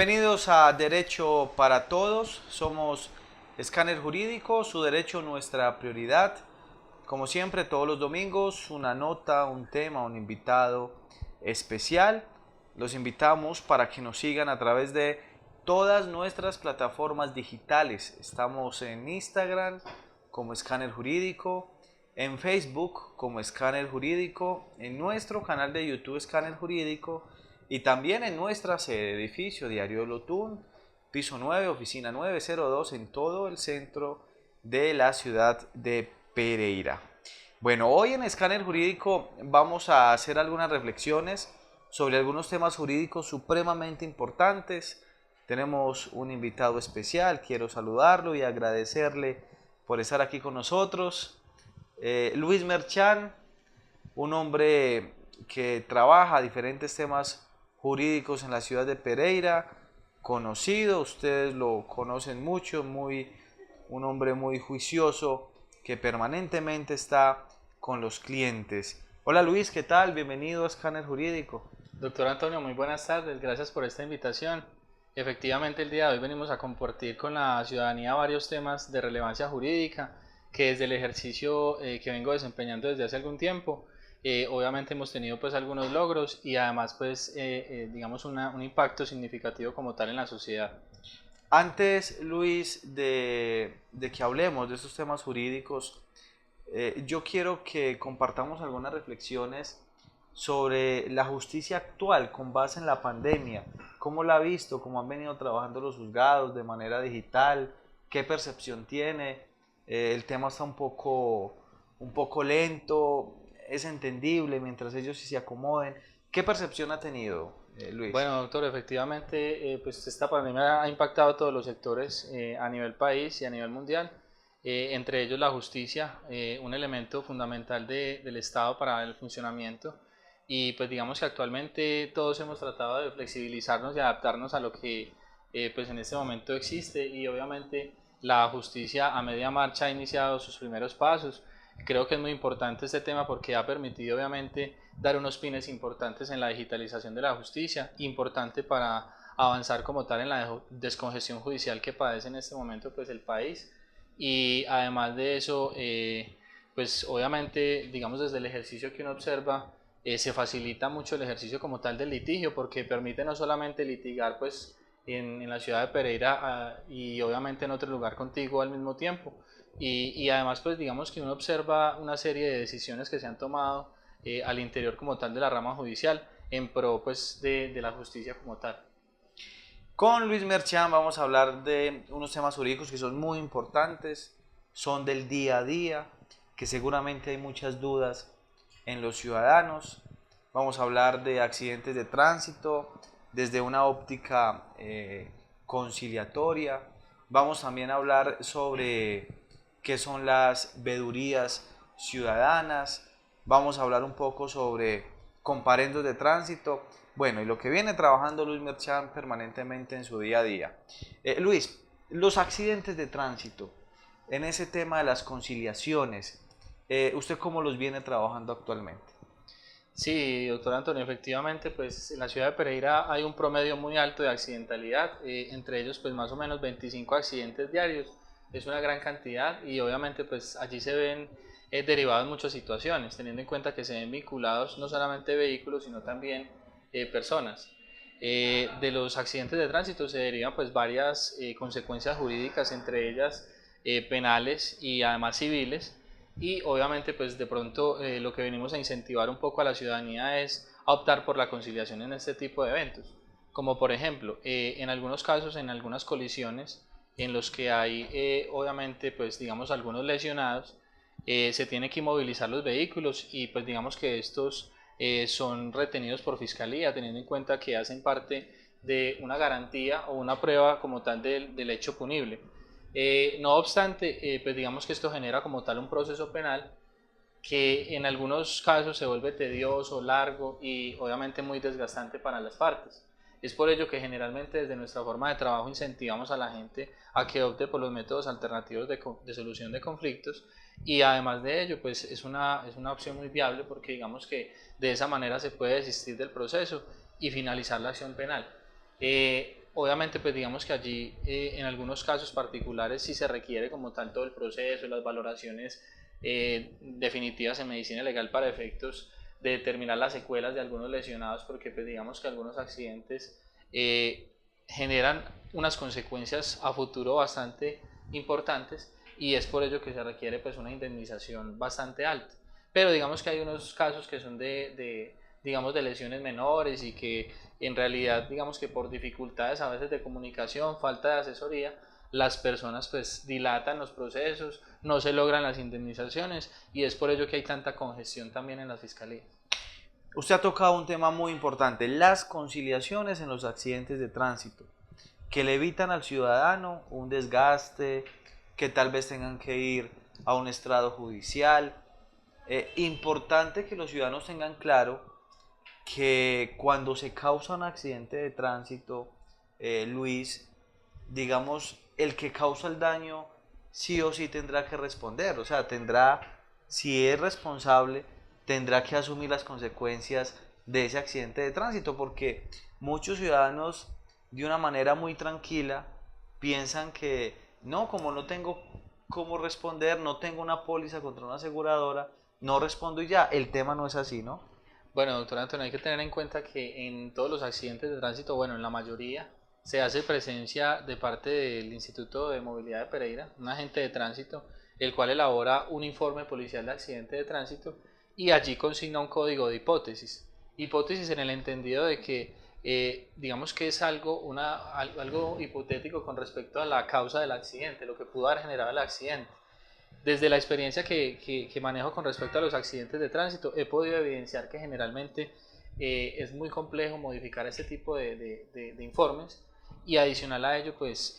Bienvenidos a Derecho para Todos. Somos Escáner Jurídico, su derecho nuestra prioridad. Como siempre, todos los domingos, una nota, un tema, un invitado especial. Los invitamos para que nos sigan a través de todas nuestras plataformas digitales. Estamos en Instagram como Escáner Jurídico, en Facebook como Escáner Jurídico, en nuestro canal de YouTube Escáner Jurídico y también en nuestra sede, edificio Diario de Lotún, piso 9, oficina 902, en todo el centro de la ciudad de Pereira. Bueno, hoy en Escáner Jurídico vamos a hacer algunas reflexiones sobre algunos temas jurídicos supremamente importantes. Tenemos un invitado especial, quiero saludarlo y agradecerle por estar aquí con nosotros. Luis Merchán, un hombre que trabaja diferentes temas jurídicos en la ciudad de Pereira, conocido, ustedes lo conocen mucho, un hombre muy juicioso que permanentemente está con los clientes. Hola Luis, ¿qué tal? Bienvenido a Escáner Jurídico. Doctor Antonio, muy buenas tardes, gracias por esta invitación. Efectivamente, el día de hoy venimos a compartir con la ciudadanía varios temas de relevancia jurídica que desde el ejercicio que vengo desempeñando desde hace algún tiempo, obviamente hemos tenido pues algunos logros y además pues digamos un impacto significativo como tal en la sociedad. Antes, Luis, de que hablemos de estos temas jurídicos, yo quiero que compartamos algunas reflexiones sobre la justicia actual con base en la pandemia. ¿Cómo la ha visto? ¿Cómo han venido trabajando los juzgados de manera digital? ¿Qué percepción tiene? El tema está un poco lento, es entendible mientras ellos se acomoden. ¿Qué percepción ha tenido, Luis? Bueno, doctor, efectivamente, pues esta pandemia ha impactado a todos los sectores a nivel país y a nivel mundial, entre ellos la justicia, un elemento fundamental del Estado para el funcionamiento. Y pues digamos que actualmente todos hemos tratado de flexibilizarnos y adaptarnos a lo que pues en este momento existe y obviamente la justicia a media marcha ha iniciado sus primeros pasos. Creo que es muy importante este tema porque ha permitido obviamente dar unos pines importantes en la digitalización de la justicia, importante para avanzar como tal en la descongestión judicial que padece en este momento pues el país. Y además de eso, pues obviamente digamos desde el ejercicio que uno observa, se facilita mucho el ejercicio como tal del litigio porque permite no solamente litigar pues en la ciudad de Pereira y obviamente en otro lugar contigo al mismo tiempo, y además pues digamos que uno observa una serie de decisiones que se han tomado al interior como tal de la rama judicial en pro pues de la justicia como tal. Con Luis Merchán vamos a hablar de unos temas jurídicos que son muy importantes, son del día a día, que seguramente hay muchas dudas en los ciudadanos. Vamos a hablar de accidentes de tránsito desde una óptica conciliatoria. Vamos también a hablar sobre qué son las vedurías ciudadanas. Vamos a hablar un poco sobre comparendos de tránsito. Bueno, y lo que viene trabajando Luis Merchán permanentemente en su día a día. Luis, los accidentes de tránsito, en ese tema de las conciliaciones, ¿usted cómo los viene trabajando actualmente? Sí, doctor Antonio, efectivamente, pues en la ciudad de Pereira hay un promedio muy alto de accidentalidad, entre ellos pues más o menos 25 accidentes diarios, es una gran cantidad y obviamente pues allí se ven derivadas muchas situaciones, teniendo en cuenta que se ven vinculados no solamente vehículos, sino también personas. De los accidentes de tránsito se derivan pues varias consecuencias jurídicas, entre ellas penales y además civiles, y obviamente pues de pronto lo que venimos a incentivar un poco a la ciudadanía es a optar por la conciliación en este tipo de eventos, como por ejemplo en algunos casos, en algunas colisiones en los que hay obviamente pues digamos algunos lesionados, se tiene que inmovilizar los vehículos y pues digamos que estos son retenidos por fiscalía teniendo en cuenta que hacen parte de una garantía o una prueba como tal del hecho punible. No obstante, pues digamos que esto genera como tal un proceso penal que en algunos casos se vuelve tedioso, largo y obviamente muy desgastante para las partes. Es por ello que generalmente desde nuestra forma de trabajo incentivamos a la gente a que opte por los métodos alternativos de solución de conflictos, y además de ello pues es una opción muy viable porque digamos que de esa manera se puede desistir del proceso y finalizar la acción penal. Obviamente, pues digamos que allí en algunos casos particulares sí se requiere como tal todo el proceso, las valoraciones definitivas en medicina legal para efectos de determinar las secuelas de algunos lesionados, porque pues digamos que algunos accidentes eh, generan unas consecuencias a futuro bastante importantes y es por ello que se requiere pues una indemnización bastante alta. Pero digamos que hay unos casos que son digamos de lesiones menores y que en realidad digamos que por dificultades a veces de comunicación, falta de asesoría, las personas pues dilatan los procesos, no se logran las indemnizaciones y es por ello que hay tanta congestión también en las fiscalías. Usted ha tocado un tema muy importante, las conciliaciones en los accidentes de tránsito, que le evitan al ciudadano un desgaste, que tal vez tengan que ir a un estrado judicial. Importante que los ciudadanos tengan claro que cuando se causa un accidente de tránsito, Luis, digamos, el que causa el daño sí o sí tendrá que responder, o sea, tendrá, si es responsable, tendrá que asumir las consecuencias de ese accidente de tránsito, porque muchos ciudadanos de una manera muy tranquila piensan que no, como no tengo cómo responder, no tengo una póliza contra una aseguradora, no respondo y ya, el tema no es así, ¿no? Bueno, doctor Antonio, hay que tener en cuenta que en todos los accidentes de tránsito, bueno, en la mayoría, se hace presencia de parte del Instituto de Movilidad de Pereira, un agente de tránsito, el cual elabora un informe policial de accidente de tránsito y allí consigna un código de hipótesis. Hipótesis en el entendido de que, digamos que es algo hipotético con respecto a la causa del accidente, lo que pudo haber generado el accidente. Desde la experiencia que manejo con respecto a los accidentes de tránsito, he podido evidenciar que generalmente es muy complejo modificar este tipo de informes y adicional a ello, pues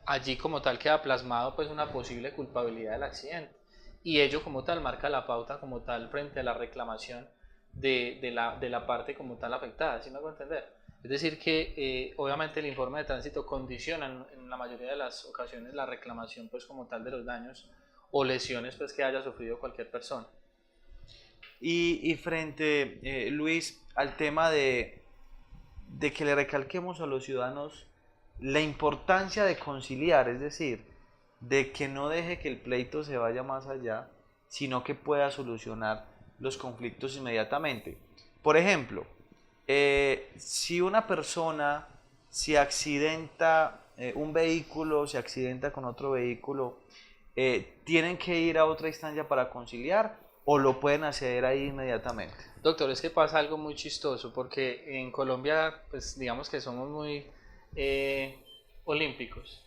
allí como tal queda plasmado pues una posible culpabilidad del accidente y ello como tal marca la pauta como tal frente a la reclamación de la parte como tal afectada, ¿sí me hago entender? Es decir que obviamente el informe de tránsito condiciona en la mayoría de las ocasiones la reclamación pues como tal de los daños o lesiones pues que haya sufrido cualquier persona. Y frente, Luis, al tema de que le recalquemos a los ciudadanos la importancia de conciliar, es decir, de que no deje que el pleito se vaya más allá, sino que pueda solucionar los conflictos inmediatamente. Por ejemplo, si una persona se accidenta, un vehículo se accidenta con otro vehículo, ¿tienen que ir a otra instancia para conciliar o lo pueden hacer ahí inmediatamente? Doctor, es que pasa algo muy chistoso porque en Colombia pues digamos que somos muy eh, olímpicos.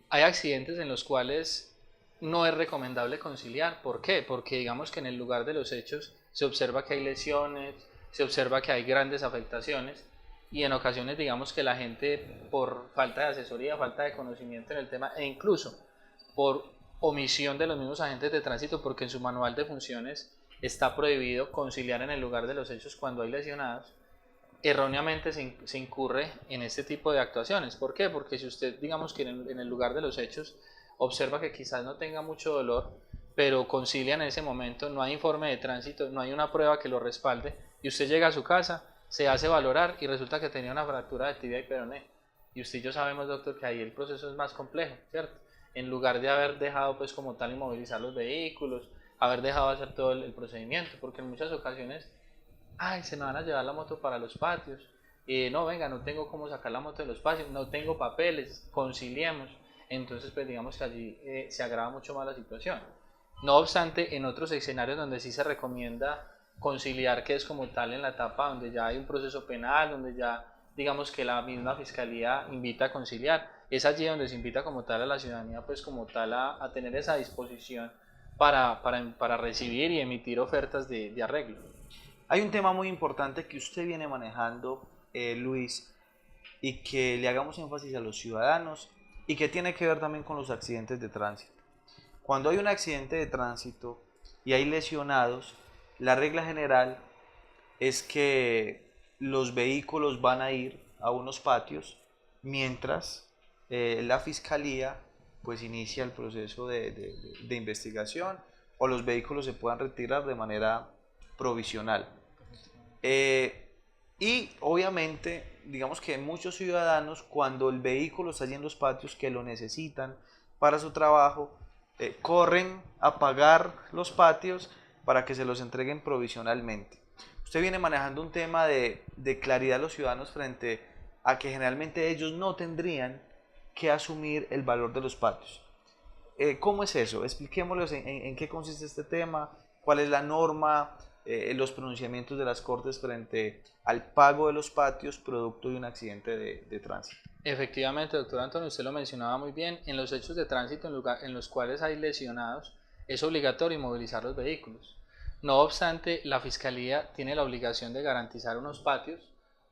Hay accidentes en los cuales no es recomendable conciliar. ¿Por qué? Porque digamos que en el lugar de los hechos se observa que hay lesiones, se observa que hay grandes afectaciones y en ocasiones digamos que la gente por falta de asesoría, falta de conocimiento en el tema e incluso por omisión de los mismos agentes de tránsito porque en su manual de funciones está prohibido conciliar en el lugar de los hechos cuando hay lesionados, erróneamente se incurre en este tipo de actuaciones. ¿Por qué? Porque si usted, digamos que en el lugar de los hechos, observa que quizás no tenga mucho dolor, pero concilia en ese momento, no hay informe de tránsito, no hay una prueba que lo respalde, y usted llega a su casa, se hace valorar y resulta que tenía una fractura de tibia y peroné. Y usted y yo sabemos, doctor, que ahí el proceso es más complejo, ¿cierto? En lugar de haber dejado, pues como tal, inmovilizar los vehículos, haber dejado hacer todo el procedimiento, porque en muchas ocasiones ay, se me van a llevar la moto para los patios, no, venga, no tengo cómo sacar la moto de los patios, no tengo papeles, conciliemos, entonces pues digamos que allí se agrava mucho más la situación. No obstante, en otros escenarios donde sí se recomienda conciliar, que es como tal en la etapa donde ya hay un proceso penal, donde ya digamos que la misma fiscalía invita a conciliar, es allí donde se invita como tal a la ciudadanía, pues como tal a tener esa disposición para recibir y emitir ofertas de arreglo. Hay un tema muy importante que usted viene manejando, Luis, y que le hagamos énfasis a los ciudadanos y que tiene que ver también con los accidentes de tránsito. Cuando hay un accidente de tránsito y hay lesionados, la regla general es que los vehículos van a ir a unos patios mientras la fiscalía pues inicia el proceso de investigación o los vehículos se puedan retirar de manera provisional. Y obviamente obviamente, digamos que muchos ciudadanos, cuando el vehículo está allí en los patios que lo necesitan para su trabajo, corren a pagar los patios para que se los entreguen provisionalmente. Usted viene manejando un tema de claridad a los ciudadanos frente a que generalmente ellos no tendrían que asumir el valor de los patios. ¿Cómo es eso? Expliquémosles en qué consiste este tema, cuál es la norma, los pronunciamientos de las Cortes frente al pago de los patios producto de un accidente de tránsito. Efectivamente, doctor Antonio, usted lo mencionaba muy bien, en los hechos de tránsito en los cuales hay lesionados, es obligatorio inmovilizar los vehículos. No obstante, la Fiscalía tiene la obligación de garantizar unos patios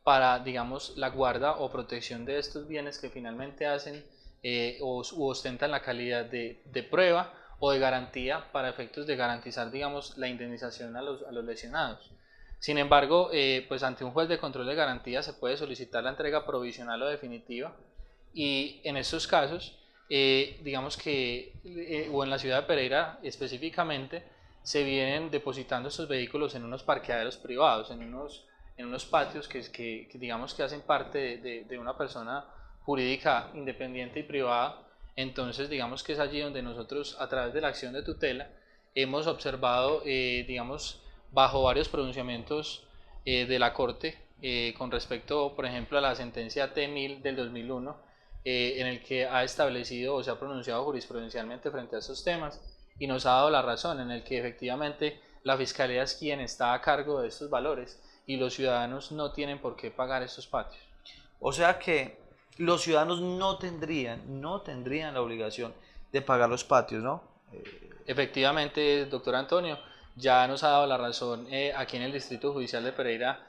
para, digamos, la guarda o protección de estos bienes que finalmente hacen u ostentan la calidad de prueba o de garantía para efectos de garantizar, digamos, la indemnización a los lesionados. Sin embargo, pues ante un juez de control de garantía se puede solicitar la entrega provisional o definitiva y en estos casos, digamos que, o en la ciudad de Pereira específicamente, se vienen depositando estos vehículos en unos parqueaderos privados, en unos patios que digamos que hacen parte de una persona jurídica independiente y privada. Entonces digamos que es allí donde nosotros a través de la acción de tutela hemos observado, digamos, bajo varios pronunciamientos de la Corte con respecto, por ejemplo, a la sentencia T1000 del 2001, en el que ha establecido o se ha pronunciado jurisprudencialmente frente a estos temas y nos ha dado la razón en el que efectivamente la Fiscalía es quien está a cargo de estos valores y los ciudadanos no tienen por qué pagar estos patios. O sea que los ciudadanos no tendrían la obligación de pagar los patios, ¿no? Efectivamente, doctor Antonio, ya nos ha dado la razón aquí en el Distrito Judicial de Pereira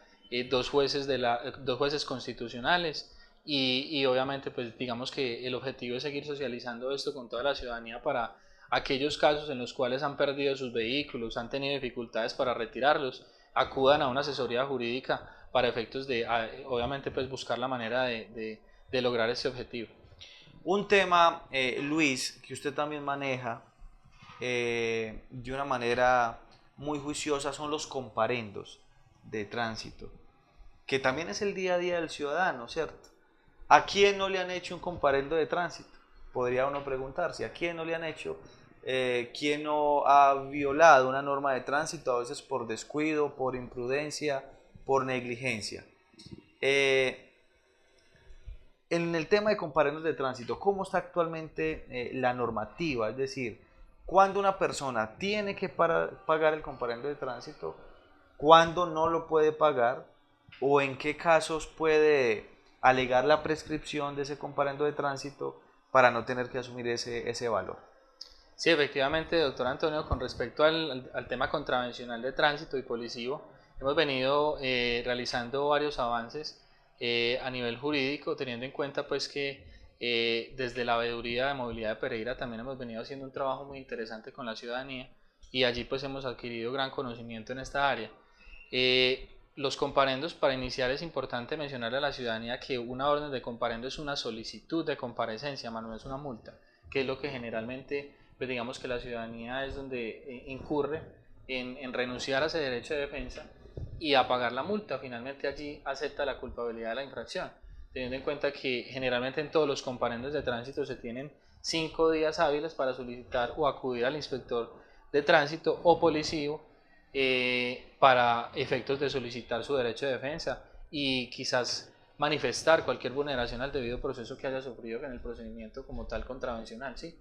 dos jueces constitucionales y obviamente pues digamos que el objetivo es seguir socializando esto con toda la ciudadanía para aquellos casos en los cuales han perdido sus vehículos, han tenido dificultades para retirarlos, acudan a una asesoría jurídica para efectos de obviamente pues buscar la manera de lograr este objetivo. Un tema, Luis, que usted también maneja de una manera muy juiciosa son los comparendos de tránsito, que también es el día a día del ciudadano, ¿cierto? ¿A quién no le han hecho un comparendo de tránsito? Podría uno preguntarse, ¿a quién no le han hecho? ¿Quién no ha violado una norma de tránsito, a veces por descuido, por imprudencia, por negligencia? Eh, en el tema de comparendos de tránsito, ¿cómo está actualmente la normativa? Es decir, cuándo una persona tiene que pagar el comparendo de tránsito, cuándo no lo puede pagar o en qué casos puede alegar la prescripción de ese comparendo de tránsito para no tener que asumir ese valor. Sí, efectivamente, doctor Antonio, con respecto al tema contravencional de tránsito y policivo, hemos venido realizando varios avances a nivel jurídico, teniendo en cuenta pues que desde la Veeduría de Movilidad de Pereira también hemos venido haciendo un trabajo muy interesante con la ciudadanía y allí pues hemos adquirido gran conocimiento en esta área. Los comparendos, para iniciar es importante mencionarle a la ciudadanía que una orden de comparendo es una solicitud de comparecencia, no es una multa, que es lo que generalmente, pues digamos que la ciudadanía es donde incurre en renunciar a ese derecho de defensa y a pagar la multa. Finalmente allí acepta la culpabilidad de la infracción, teniendo en cuenta que generalmente en todos los comparendos de tránsito se tienen 5 días hábiles para solicitar o acudir al inspector de tránsito o policivo para efectos de solicitar su derecho de defensa y quizás manifestar cualquier vulneración al debido proceso que haya sufrido en el procedimiento como tal contravencional, ¿sí?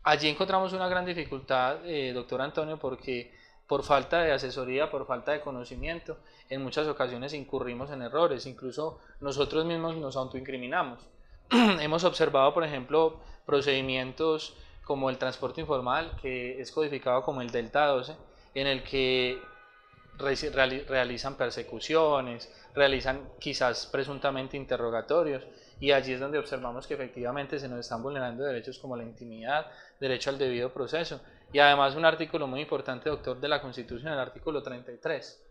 Allí encontramos una gran dificultad, doctor Antonio, porque por falta de asesoría, por falta de conocimiento, en muchas ocasiones incurrimos en errores, incluso nosotros mismos nos autoincriminamos. Hemos observado, por ejemplo, procedimientos como el transporte informal, que es codificado como el Delta 12, en el que realizan persecuciones, realizan quizás presuntamente interrogatorios, y allí es donde observamos que efectivamente se nos están vulnerando derechos como la intimidad, derecho al debido proceso, y además un artículo muy importante, doctor, de la Constitución, el artículo 33,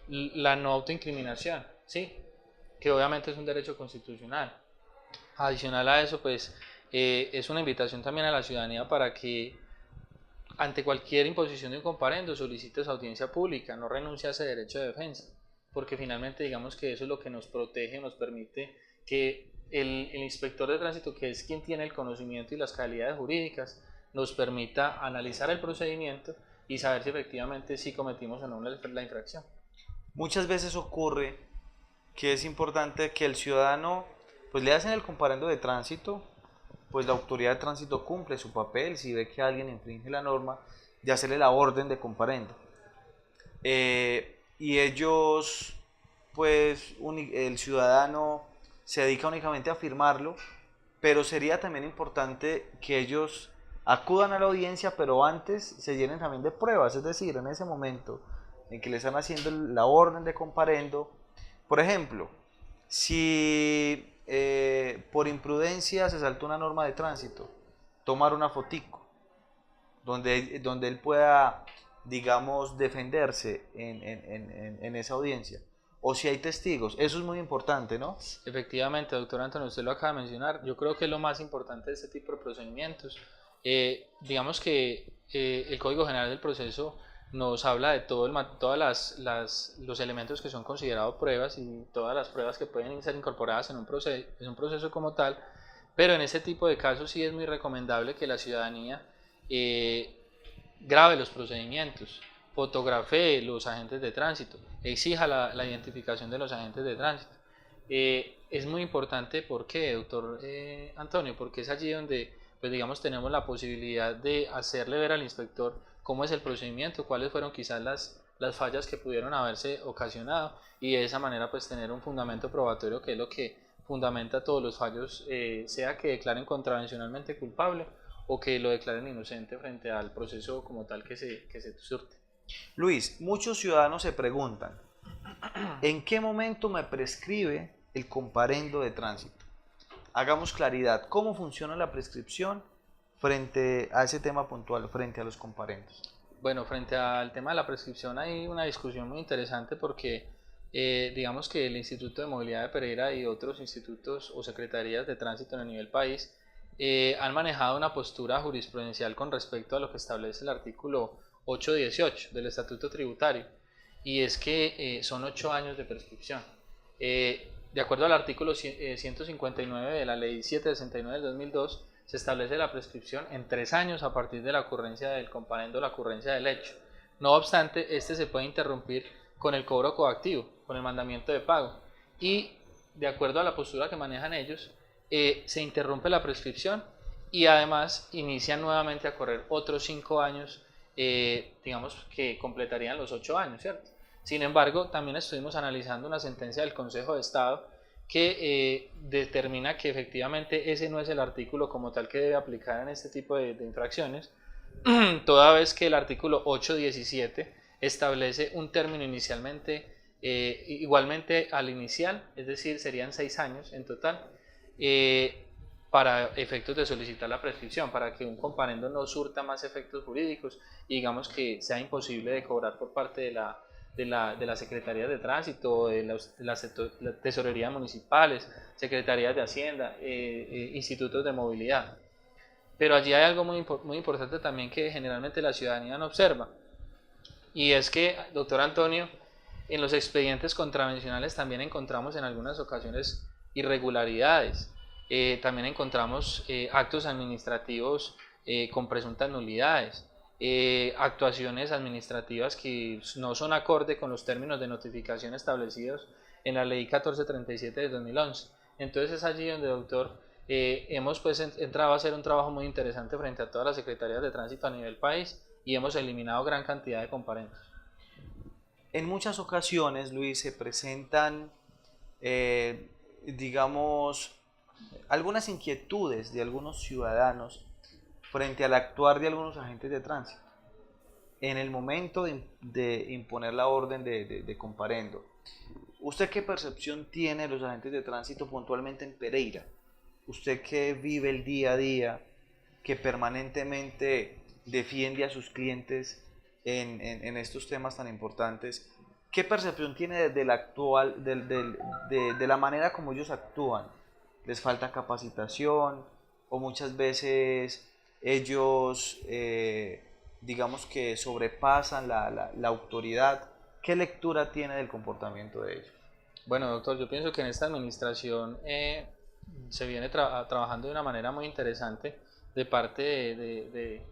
la no autoincriminación, ¿sí? Que obviamente es un derecho constitucional. Adicional a eso, pues es una invitación también a la ciudadanía para que ante cualquier imposición de un comparendo solicite su audiencia pública, no renuncie a ese derecho de defensa. porque finalmente digamos que eso es lo que nos protege, nos permite que el inspector de tránsito, que es quien tiene el conocimiento y las calidades jurídicas, nos permita analizar el procedimiento y saber si efectivamente sí cometimos o no la infracción. Muchas veces ocurre que es importante que el ciudadano, pues le hacen el comparendo de tránsito, pues la autoridad de tránsito cumple su papel, si ve que alguien infringe la norma, de hacerle la orden de comparendo. Y ellos, pues el ciudadano se dedica únicamente a firmarlo, pero sería también importante que ellos acudan a la audiencia, pero antes se llenen también de pruebas, es decir, en ese momento en que le están haciendo la orden de comparendo, por ejemplo, si por imprudencia se saltó una norma de tránsito, tomar una fotico, donde él pueda, digamos, defenderse en esa audiencia. O si hay testigos, eso es muy importante, ¿no? Efectivamente, doctor Antonio, usted lo acaba de mencionar. Yo creo que es lo más importante de este tipo de procedimientos. Digamos que el Código General del Proceso nos habla de todas los elementos que son considerados pruebas y todas las pruebas que pueden ser incorporadas en un proceso como tal, pero en ese tipo de casos sí es muy recomendable que la ciudadanía eh, grabe los procedimientos, fotografee los agentes de tránsito, exija la identificación de los agentes de tránsito. Es muy importante, ¿por qué, doctor Antonio? Porque es allí donde, pues digamos, tenemos la posibilidad de hacerle ver al inspector cómo es el procedimiento, cuáles fueron quizás las fallas que pudieron haberse ocasionado y de esa manera pues tener un fundamento probatorio que es lo que fundamenta todos los fallos, sea que declaren contravencionalmente culpable o que lo declaren inocente frente al proceso como tal que se surte. Luis, muchos ciudadanos se preguntan, ¿en qué momento me prescribe el comparendo de tránsito? Hagamos claridad, ¿cómo funciona la prescripción frente a ese tema puntual, frente a los comparendos? Bueno, frente al tema de la prescripción hay una discusión muy interesante porque digamos que el Instituto de Movilidad de Pereira y otros institutos o secretarías de tránsito en el nivel país han manejado una postura jurisprudencial con respecto a lo que establece el artículo 818 del Estatuto Tributario, y es que son 8 años de prescripción. De acuerdo al artículo 159 de la Ley 769 del 2002, se establece la prescripción en 3 años a partir de la ocurrencia del comparendo, la ocurrencia del hecho. No obstante, este se puede interrumpir con el cobro coactivo, con el mandamiento de pago. Y de acuerdo a la postura que manejan ellos, se interrumpe la prescripción y además inician nuevamente a correr otros 5 años, digamos que completarían los 8 años, ¿cierto? Sin embargo, también estuvimos analizando una sentencia del Consejo de Estado que determina que efectivamente ese no es el artículo como tal que debe aplicar en este tipo de infracciones, toda vez que el artículo 817 establece un término inicialmente igualmente al inicial, es decir, serían 6 años en total, para efectos de solicitar la prescripción, para que un comparendo no surta más efectos jurídicos y digamos que sea imposible de cobrar por parte de la Secretaría de Tránsito, de las tesorerías municipales, secretarías de Hacienda, institutos de movilidad. Pero allí hay algo muy importante también que generalmente la ciudadanía no observa, y es que, doctor Antonio, en los expedientes contravencionales también encontramos en algunas ocasiones irregularidades, también encontramos actos administrativos con presuntas nulidades, actuaciones administrativas que no son acorde con los términos de notificación establecidos en la ley 1437 de 2011. Entonces es allí donde, doctor, hemos pues entrado a hacer un trabajo muy interesante frente a todas las secretarías de tránsito a nivel país y hemos eliminado gran cantidad de comparendos. En muchas ocasiones, Luis, se presentan, digamos, algunas inquietudes de algunos ciudadanos frente al actuar de algunos agentes de tránsito en el momento de imponer la orden de comparendo. ¿Usted qué percepción tiene de los agentes de tránsito puntualmente en Pereira? Usted que vive el día a día, que permanentemente defiende a sus clientes en estos temas tan importantes, ¿qué percepción tiene del actual, de la manera como ellos actúan? ¿Les falta capacitación o muchas veces ellos, digamos que sobrepasan la autoridad? ¿Qué lectura tiene del comportamiento de ellos? Bueno, doctor, yo pienso que en esta administración se viene trabajando de una manera muy interesante de parte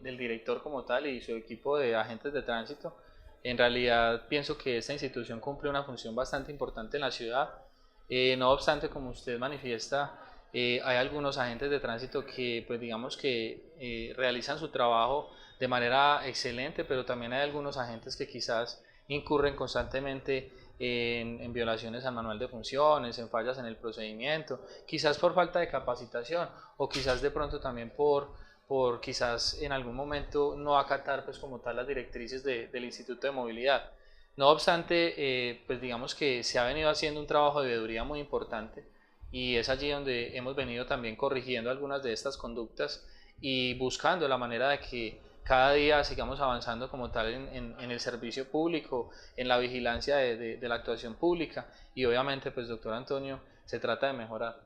del director como tal y su equipo de agentes de tránsito. En realidad pienso que esta institución cumple una función bastante importante en la ciudad. No obstante, como usted manifiesta, hay algunos agentes de tránsito que, pues digamos que realizan su trabajo de manera excelente, pero también hay algunos agentes que quizás incurren constantemente en violaciones al manual de funciones, en fallas en el procedimiento, quizás por falta de capacitación o quizás de pronto también por quizás en algún momento no acatar pues como tal las directrices del Instituto de Movilidad. No obstante, pues digamos que se ha venido haciendo un trabajo de veeduría muy importante y es allí donde hemos venido también corrigiendo algunas de estas conductas y buscando la manera de que cada día sigamos avanzando como tal en el servicio público, en la vigilancia de la actuación pública y obviamente pues doctor Antonio, se trata de mejorar.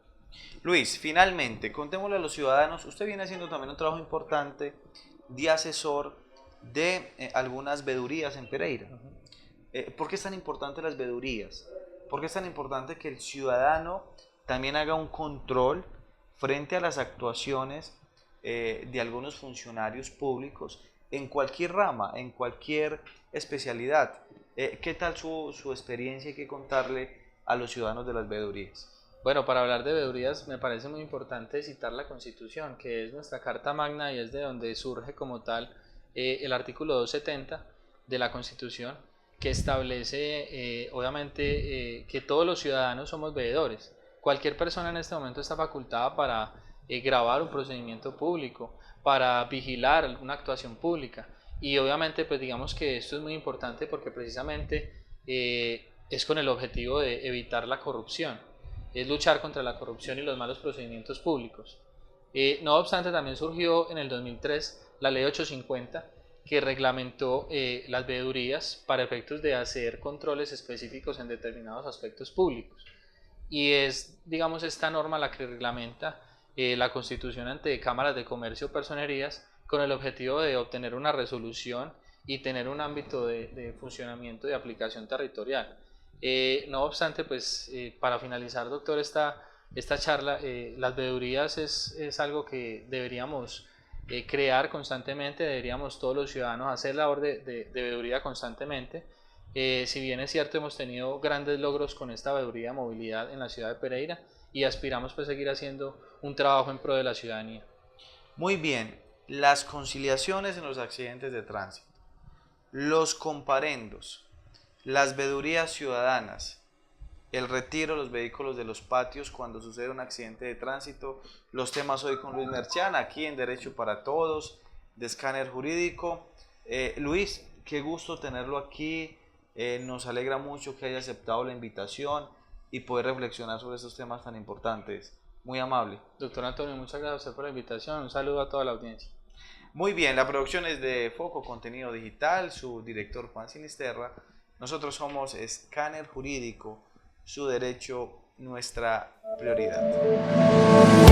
Luis, finalmente, contémosle a los ciudadanos, usted viene haciendo también un trabajo importante de asesor de algunas vedurías en Pereira. ¿Por qué es tan importante las vedurías? ¿Por qué es tan importante que el ciudadano también haga un control frente a las actuaciones de algunos funcionarios públicos en cualquier rama, en cualquier especialidad? ¿Qué tal su experiencia y qué contarle a los ciudadanos de las vedurías? Bueno, para hablar de veedurías me parece muy importante citar la Constitución, que es nuestra Carta Magna y es de donde surge como tal el artículo 270 de la Constitución, que establece obviamente que todos los ciudadanos somos veedores. Cualquier persona en este momento está facultada para grabar un procedimiento público, para vigilar una actuación pública. Y obviamente pues digamos que esto es muy importante porque precisamente es con el objetivo de evitar la corrupción, es luchar contra la corrupción y los malos procedimientos públicos. No obstante, también surgió en el 2003 la ley 850 que reglamentó las veedurías para efectos de hacer controles específicos en determinados aspectos públicos. Y es, digamos, esta norma la que reglamenta la constitución ante cámaras de comercio o personerías con el objetivo de obtener una resolución y tener un ámbito de funcionamiento y aplicación territorial. No obstante, pues para finalizar, doctor, esta charla, las veedurías es algo que deberíamos crear constantemente, deberíamos todos los ciudadanos hacer labor de veeduría constantemente. Si bien es cierto, hemos tenido grandes logros con esta veeduría de movilidad en la ciudad de Pereira y aspiramos pues seguir haciendo un trabajo en pro de la ciudadanía. Muy bien, las conciliaciones en los accidentes de tránsito, los comparendos, las vedurías ciudadanas, el retiro de los vehículos de los patios cuando sucede un accidente de tránsito, los temas hoy con Luis Merchan, aquí en Derecho para Todos, de Escáner Jurídico. Luis, qué gusto tenerlo aquí, nos alegra mucho que haya aceptado la invitación y poder reflexionar sobre estos temas tan importantes. Muy amable. Doctor Antonio, muchas gracias a usted por la invitación, un saludo a toda la audiencia. Muy bien, la producción es de Foco Contenido Digital, su director Juan Sinisterra. Nosotros somos Escáner Jurídico, su derecho, nuestra prioridad.